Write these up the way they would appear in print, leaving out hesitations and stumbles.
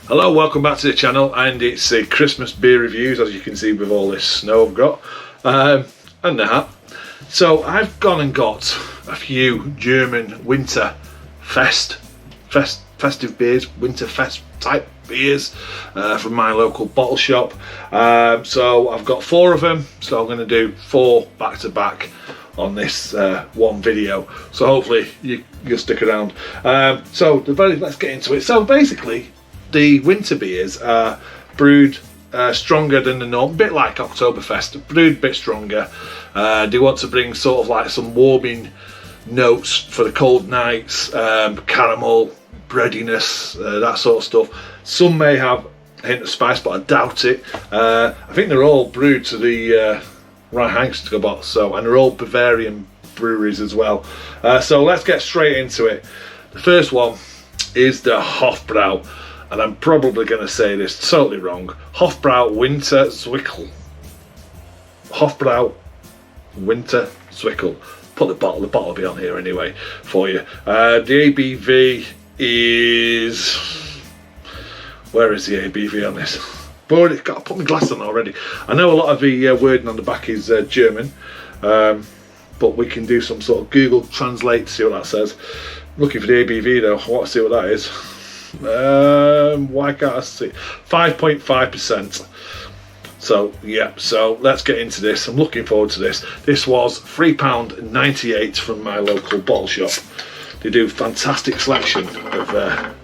Hello, welcome back to the channel, and it's a Christmas beer reviews, as you can see with all this snow I've got, and the hat. So I've gone and got a few German winter festive beers, winter fest type beers from my local bottle shop. So I've got 4 of them, so I'm going to do 4 back to back on this one video, so hopefully you'll stick around. Let's get into it. So basically, the winter beers are brewed stronger than the norm, a bit like Oktoberfest, brewed a bit stronger. They want to bring sort of like some warming notes for the cold nights, caramel, breadiness, that sort of stuff. Some may have a hint of spice, but I doubt it. I think they're all brewed to the Reinheitsgebot, and they're all Bavarian breweries as well. So let's get straight into it. The first one is the Hofbrau, and I'm probably going to say this totally wrong. Hofbrau Winter Zwickel. Hofbrau Winter Zwickel. Put the bottle will be on here anyway for you. The ABV is... Where is the ABV on this? I've already got to put my glass on already. I know a lot of the wording on the back is German, but we can do some sort of Google Translate to see what that says. Looking for the ABV though, I want to see what that is. Why can't I see? 5.5%. So yeah, so let's get into this. I'm looking forward to this. This was £3.98 from my local bottle shop. They do fantastic selection of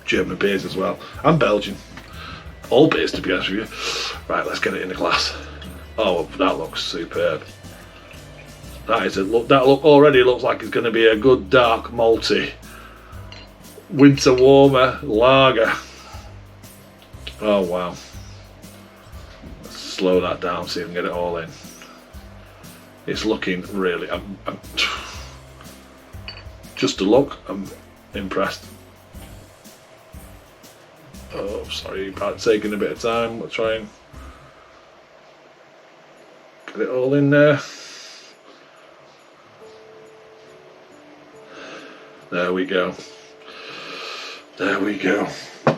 German beers as well, and Belgian. All beers, to be honest with you. Right, let's get it in the glass. Oh, that looks superb. That look already looks like it's going to be a good dark malty winter warmer lager. Oh wow. Let's slow that down so you can get it all in. It's looking really, I'm just to look, I'm impressed. Oh, sorry about taking a bit of time. We'll try and get it all in there. There we go. There we go. I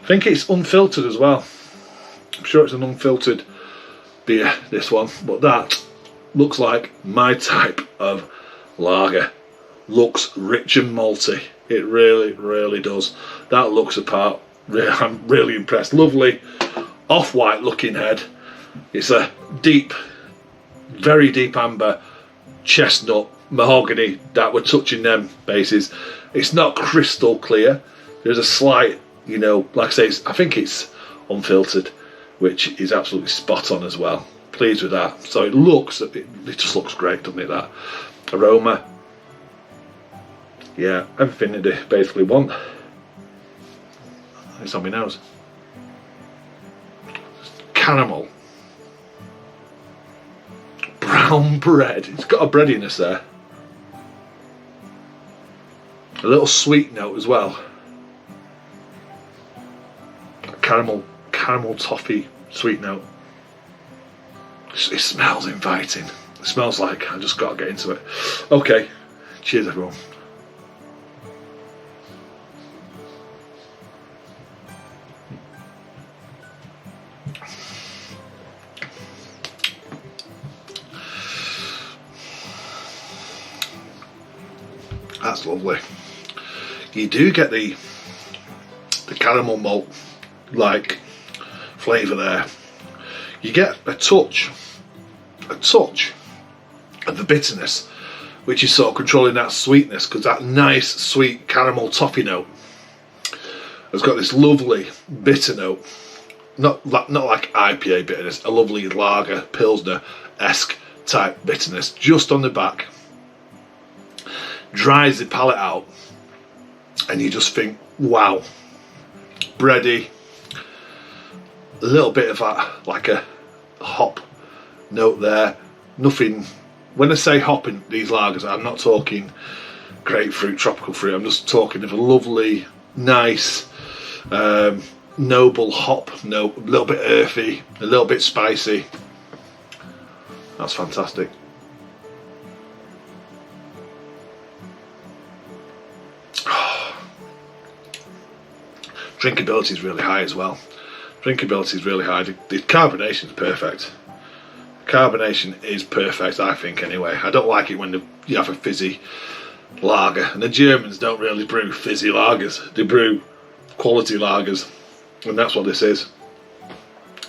think it's unfiltered as well. I'm sure it's an unfiltered beer, this one, but that looks like my type of lager. Looks rich and malty. It really, really does. That looks apart. I'm really impressed. Lovely off-white looking head. It's a deep, very deep amber, chestnut, mahogany that we're touching them bases. It's not crystal clear. There's a slight, like I say, I think it's unfiltered, which is absolutely spot on as well. Pleased with that. So it just looks great, doesn't it? That aroma. Yeah, everything that they basically want. It's on my nose. Caramel. Brown bread. It's got a breadiness there. A little sweet note as well. Caramel toffee sweet note. It smells inviting. It smells like I just got to get into it. Okay, cheers everyone. That's lovely. You do get the caramel malt like flavour there. You get a touch of the bitterness, which is sort of controlling that sweetness, because that nice sweet caramel toffee note has got this lovely bitter note. Not like IPA bitterness, a lovely lager, Pilsner-esque type bitterness just on the back. Dries the palate out, and you just think, wow, bready, a little bit of that, like a hop note there. Nothing, when I say hop in these lagers, I'm not talking grapefruit, tropical fruit, I'm just talking of a lovely, nice, noble hop note, a little bit earthy, a little bit spicy. That's fantastic. Drinkability is really high as well. Drinkability is really high. The carbonation is perfect. Carbonation is perfect, I think, anyway. I don't like it when you have a fizzy lager. And the Germans don't really brew fizzy lagers. They brew quality lagers. And that's what this is.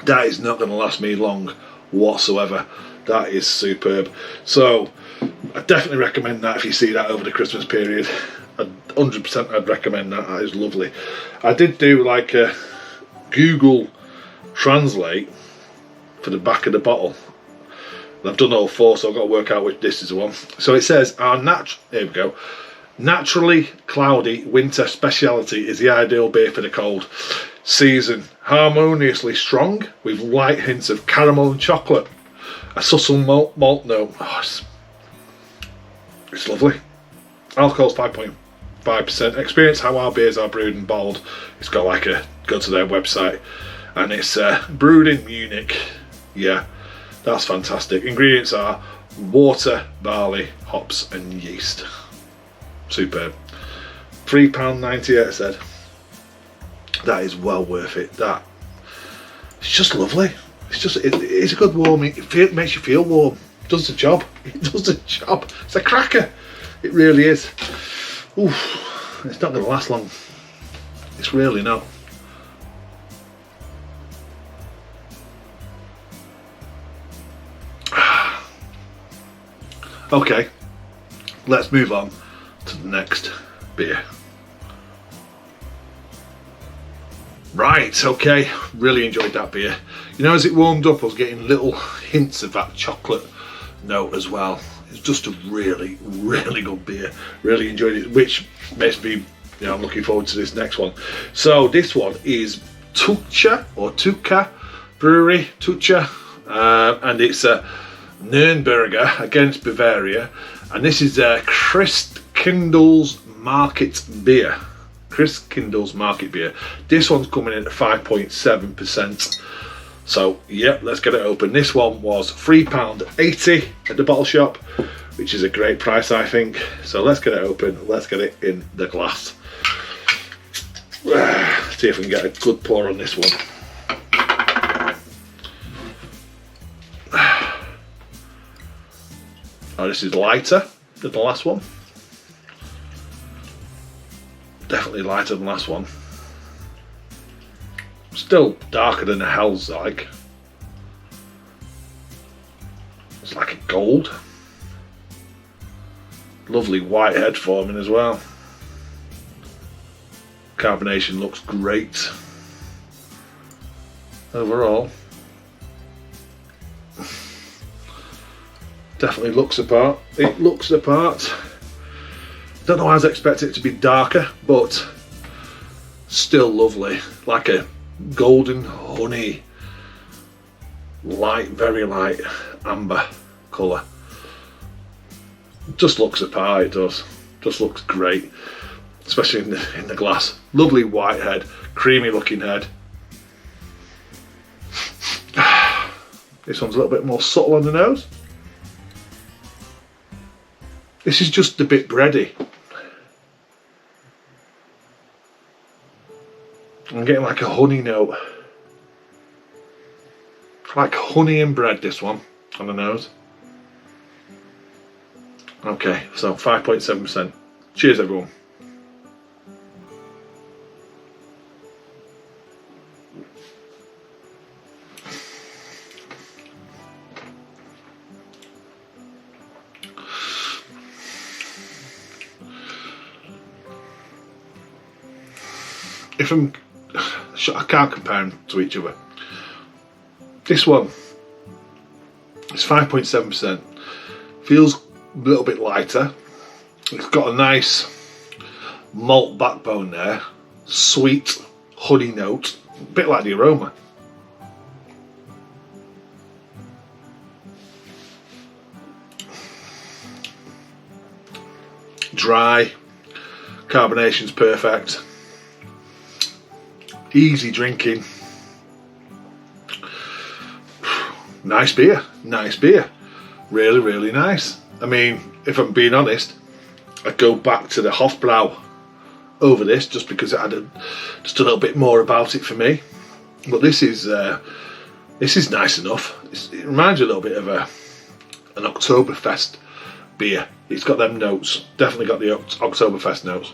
That is not going to last me long whatsoever. That is superb. So, I definitely recommend that if you see that over the Christmas period. 100% I'd recommend that. That is lovely. I did do like a Google Translate for the back of the bottle. And I've done all four, so I've got to work out which this is the one. So it says, here we go. Naturally cloudy winter speciality is the ideal beer for the cold season. Harmoniously strong with light hints of caramel and chocolate. A subtle malt note. Oh, it's lovely. Alcohol's 5.5%. Experience how our beers are brewed and bottled. It's got like go to their website, and it's brewed in Munich. Yeah, that's fantastic. Ingredients are water, barley, hops and yeast. Superb. £3.98 it said. That is well worth it. It's just lovely. It's a good warm. It makes you feel warm. It does the job. It does the job. It's a cracker. It really is. Oof. It's not going to last long. It's really not. Okay, let's move on to the next beer. Right, okay, really enjoyed that beer. You know, as it warmed up, I was getting little hints of that chocolate note as well. It's just a really, really good beer. Really enjoyed it, which makes me, I'm looking forward to this next one. So this one is Tucha Brewery, Tucha, and it's a Nürnberger against Bavaria, and this is Christkindl's Market Beer. Christkindl's Market Beer. This one's coming in at 5.7%. So, yep, let's get it open. This one was £3.80 at the bottle shop, which is a great price, I think. So let's get it open. Let's get it in the glass. See if we can get a good pour on this one. Oh, this is lighter than the last one. Definitely lighter than the last one. Still darker than the Hell's like. It's like a gold. Lovely white head forming as well. Carbonation looks great. Overall. Definitely looks the part. It looks the part. Don't know why I was expecting it to be darker, but still lovely. Like a golden honey, light, very light amber colour. Just looks the part, it does. Just looks great, especially in the glass. Lovely white head, creamy looking head. This one's a little bit more subtle on the nose. This is just a bit bready. I'm getting like a honey note. Like honey and bread, this one, on the nose. Okay, so 5.7%. Cheers, everyone. I can't compare them to each other. This one is 5.7%. Feels a little bit lighter. It's got a nice malt backbone there. Sweet honey note. A bit like the aroma. Dry. Carbonation's perfect. Easy drinking. Nice beer. Nice beer. Really, really nice. I mean, if I'm being honest, I'd go back to the Hofbrau over this just because it had just a little bit more about it for me. But this is nice enough. It reminds you a little bit of an Oktoberfest beer. It's got them notes. Definitely got the Oktoberfest notes.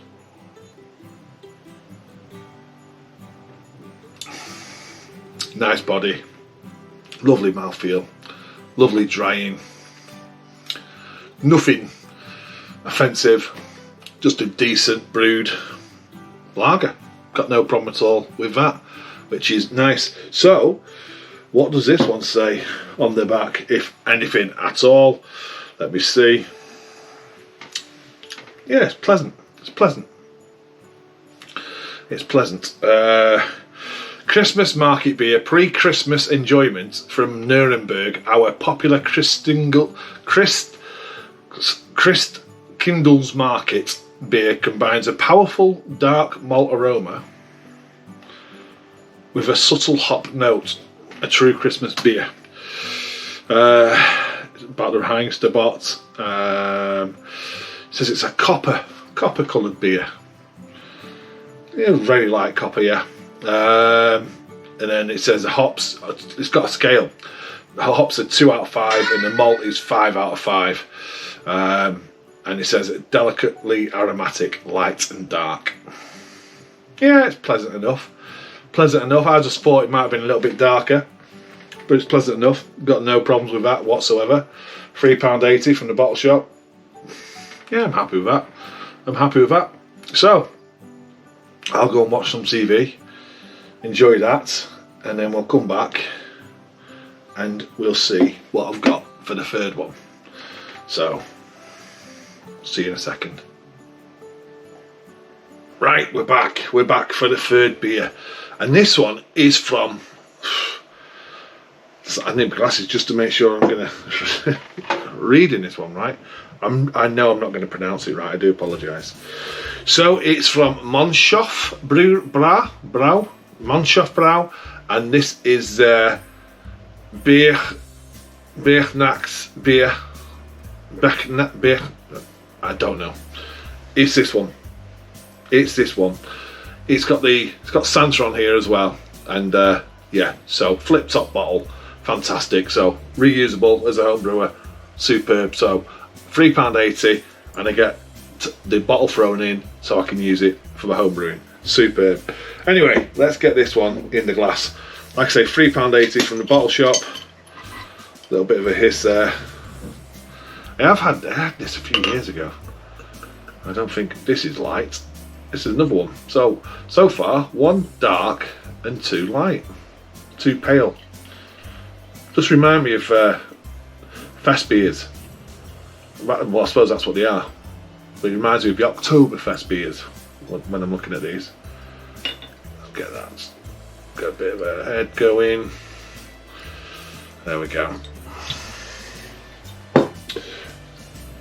Nice body, lovely mouthfeel, lovely drying. Nothing offensive. Just a decent brewed lager. Got no problem at all with that, which is nice. So, what does this one say on the back, if anything at all? Let me see. Yeah, it's pleasant. It's pleasant. It's pleasant. Christmas market beer, pre-Christmas enjoyment from Nuremberg. Our popular Christkindl's market beer combines a powerful dark malt aroma with a subtle hop note. A true Christmas beer. About the Reinsterbot. It says it's a copper coloured beer. Yeah, very light copper, yeah. And then it says the hops. It's got a scale. The hops are 2 out of 5, and the malt is 5 out of 5. And it says delicately aromatic, light and dark. Yeah, it's pleasant enough. Pleasant enough. I just thought it might have been a little bit darker, but it's pleasant enough. Got no problems with that whatsoever. £3.80 from the bottle shop. Yeah, I'm happy with that. I'm happy with that. So, I'll go and watch some TV, enjoy that, and then we'll come back and we'll see what I've got for the third one. So, see you in a second. Right, we're back. We're back for the third beer. And this one is from... I need my glasses just to make sure I'm going to... reading this one right. I know I'm not going to pronounce it right. I do apologise. So it's from Monshoff Brau, Monshoff Brau, and this is beer. I don't know. It's this one. It's this one. It's got Santa on here as well, and yeah. So flip top bottle, fantastic. So reusable as a home brewer, superb. So £3.80, and I get the bottle thrown in so I can use it for my home brewing. Superb. Anyway, let's get this one in the glass. Like I say, £3.80 from the bottle shop. A little bit of a hiss there. I had this a few years ago. I don't think this is light. This is another one. So far, 1 dark and 2 light. 2 pale. Just remind me of Fest beers. Well, I suppose that's what they are. But it reminds me of the Oktoberfest beers when I'm looking at these. Let's get that. Got a bit of a head going. There we go.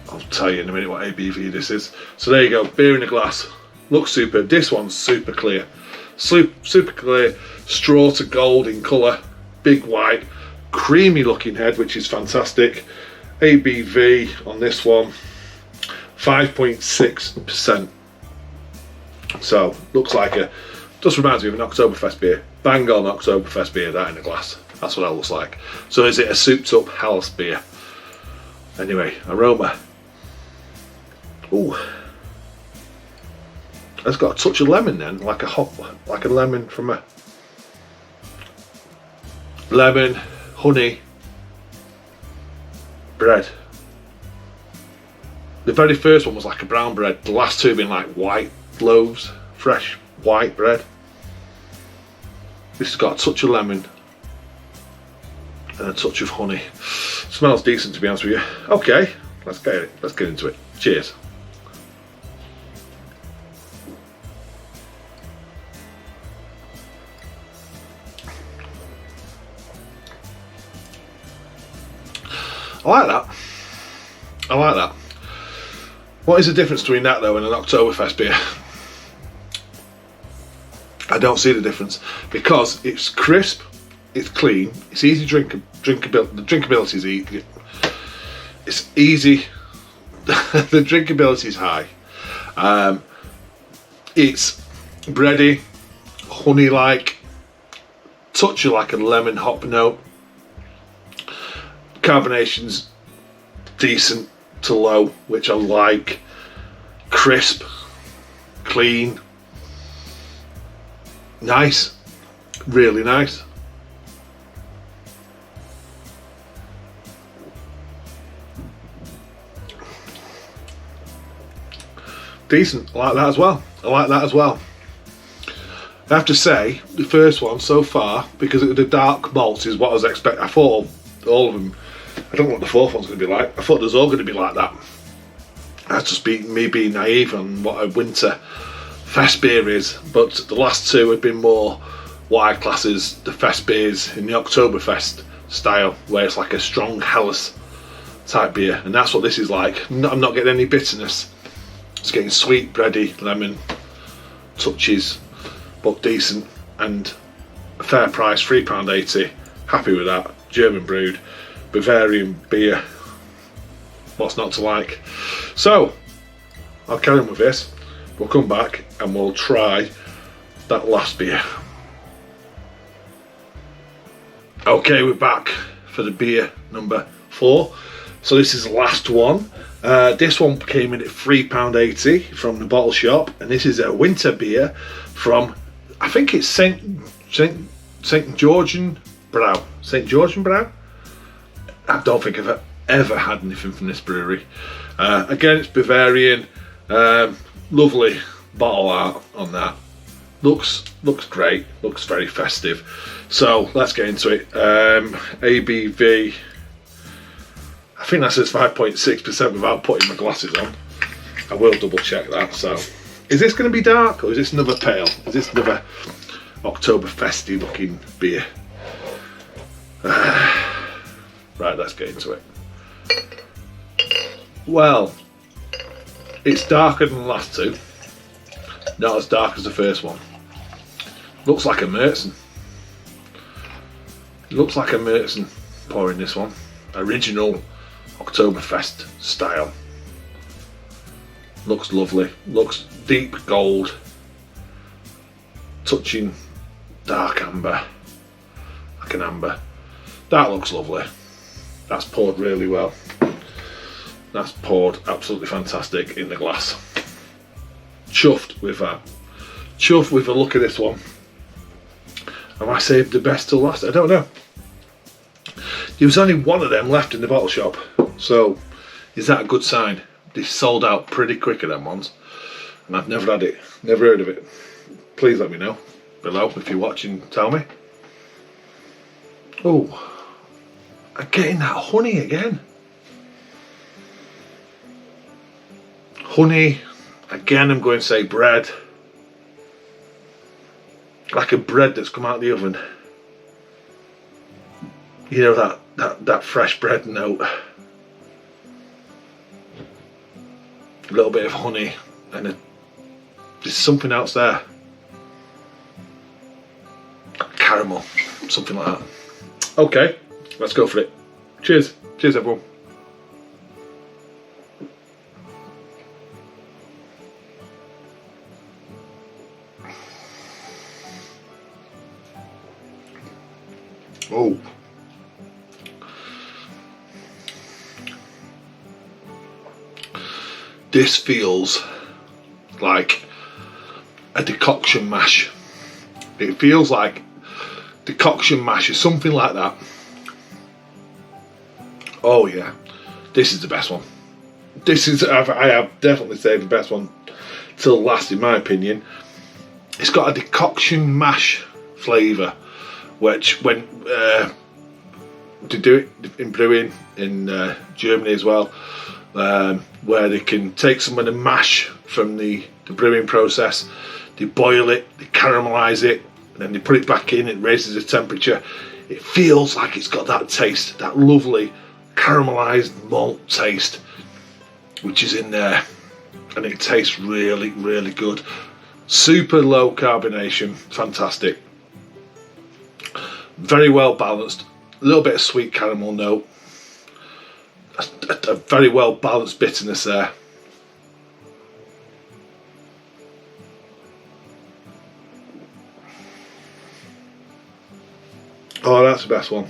I'll tell you in a minute what ABV this is. So there you go, beer in a glass. Looks super. This one's super clear. Super clear, straw to gold in colour, big white, creamy looking head, which is fantastic. ABV on this one, 5.6%. So looks like just reminds me of an Oktoberfest beer. Bang on Oktoberfest beer, that in a glass. That's what that looks like. So is it a souped up Helles beer? Anyway, aroma. Ooh. It's got a touch of lemon then, like a lemon from a lemon, honey, bread. The very first one was like a brown bread. The last two have been like white loaves, fresh white bread. This has got a touch of lemon and a touch of honey. Smells decent, to be honest with you. Okay, let's get into it. Cheers. I like that. I like that. What is the difference between that though and an Oktoberfest beer? I don't see the difference, because it's crisp, it's clean, it's easy drinkability. The drinkability is easy. It's easy. The drinkability is high. It's bready, honey-like, touch of like a lemon hop note. Carbonation's decent to low, which I like. Crisp, clean, nice, really nice. Decent, I like that as well. I like that as well. I have to say, the first one so far, because the dark malts is what I was expecting. I thought all of them, I don't know what the fourth one's going to be like. I thought it was all going to be like that. That's just me being naive on what a winter fest beer is. But the last two have been more wide classes, the fest beers in the Oktoberfest style, where it's like a strong Helles type beer. And that's what this is like. I'm not getting any bitterness. It's getting sweet, bready, lemon, touches, but decent, and a fair price, £3.80. Happy with that. German brewed, Bavarian beer. What's not to like? So, I'll carry on with this. We'll come back and we'll try that last beer. Okay, we're back for the beer number 4. So this is the last one. This one came in at £3.80 from the bottle shop, and this is a winter beer from, I think it's St. Georgian Brow. St. Georgian Brow? I don't think I've ever had anything from this brewery. Again, it's Bavarian. Lovely bottle art on that. Looks great. Looks very festive. So let's get into it. ABV. I think that says 5.6% without putting my glasses on. I will double check that. So, is this going to be dark, or is this another pale? Is this another Oktoberfesty looking beer? Right, let's get into it. Well, it's darker than the last two. Not as dark as the first one. Looks like a Märzen. Looks like a Märzen pouring this one. Original Oktoberfest style. Looks lovely. Looks deep gold. Touching dark amber. Like an amber. That looks lovely. That's poured really well. That's poured absolutely fantastic in the glass. Chuffed with that. Chuffed with a look at this one. Have I saved the best till last? I don't know. There was only one of them left in the bottle shop. So, is that a good sign? They sold out pretty quick of them ones. And I've never had it. Never heard of it. Please let me know below if you're watching. Tell me. Oh, I'm getting that honey again. Honey. Again, I'm going to say bread. Like a bread that's come out of the oven. You know, that fresh bread note. A little bit of honey, and there's something else there. Caramel, something like that. Okay, let's go for it. Cheers. Cheers, everyone. Oh. This feels like a decoction mash. It feels like decoction mash or something like that. Oh yeah, this is the best one. This is, I have definitely saved the best one till last in my opinion. It's got a decoction mash flavour, which when to do it in brewing in Germany as well, where they can take some of the mash from the brewing process, they boil it, they caramelise it, and then they put it back in, it raises the temperature. It feels like it's got that taste, that lovely caramelised malt taste, which is in there, and it tastes really, really good. Super low carbonation, fantastic. Very well balanced, a little bit of sweet caramel note, a very well balanced bitterness there. Oh, that's the best one.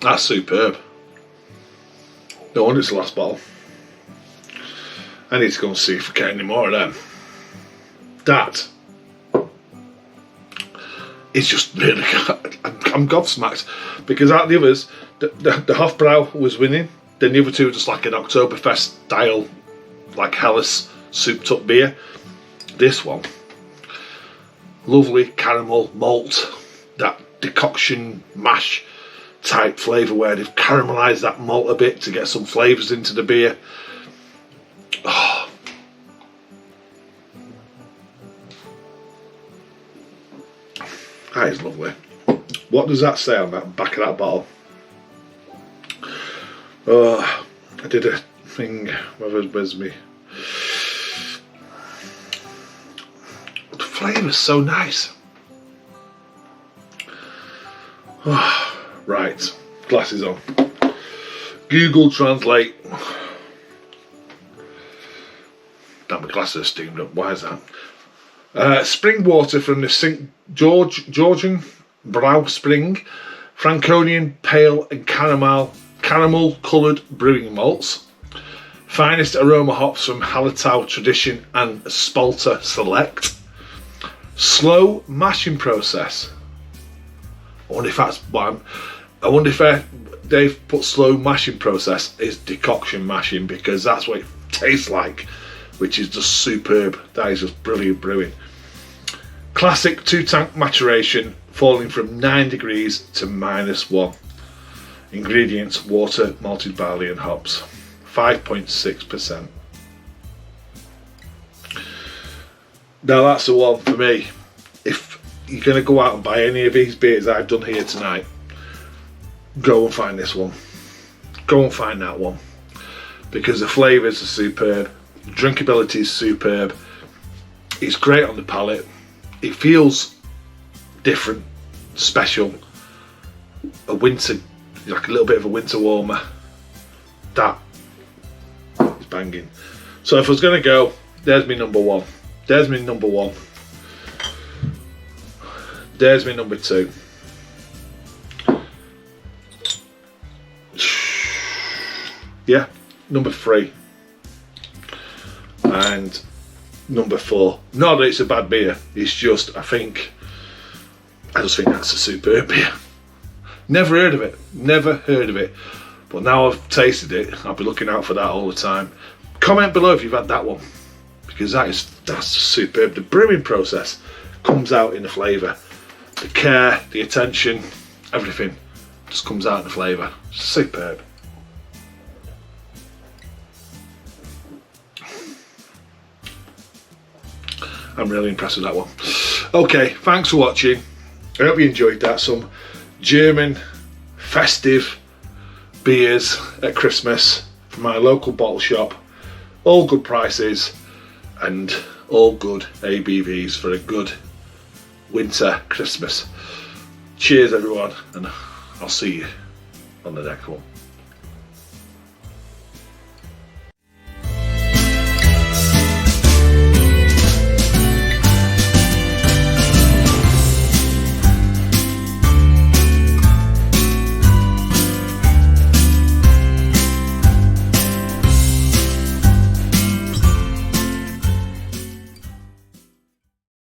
That's superb. No wonder it's the last bottle. I need to go and see if I get any more of them. That is just really good. I'm gobsmacked because out of the others, the Hofbrau was winning. Then the other two were just like an Oktoberfest style, like Helles souped up beer. This one, lovely caramel malt, that decoction mash type flavour where they've caramelised that malt a bit to get some flavours into the beer. Oh. That is lovely. What does that say on that back of that bottle? Oh, I did a thing. Where's me? The flavour's so nice. Oh. Right, glasses on. Google Translate. Damn, my glasses are steamed up. Why is that? Spring water from the St. Georgian Brau Spring, Franconian pale and caramel coloured brewing malts. Finest aroma hops from Hallertau Tradition and Spalter Select. Slow mashing process. I wonder if that's what I wonder if they've put slow mashing process is decoction mashing, because that's what it tastes like, which is just superb. That is just brilliant brewing. Classic 2-tank maturation, falling from 9 degrees to -1. Ingredients: water, malted barley and hops. 5.6%. Now that's the one for me. If you're going to go out and buy any of these beers I've done here tonight, go and find this one. Go and find that one, because the flavours are superb, drinkability is superb, it's great on the palate, it feels different, special, a winter, like a little bit of a winter warmer. That is banging. So if I was going to go, there's my number one, there's my number one, there's my number two. Yeah, number 3 and number 4. Not that it's a bad beer, it's just I just think that's a superb beer. Never heard of it, but now I've tasted it, I'll be looking out for that all the time. Comment below if you've had that one, because that's superb. The brewing process comes out in the flavour, the care, the attention, everything just comes out in the flavour. Superb. I'm really impressed with that one. Okay, thanks for watching. I hope you enjoyed that. Some German festive beers at Christmas from my local bottle shop. All good prices and all good ABVs for a good winter Christmas. Cheers everyone, and I'll see you on the next one.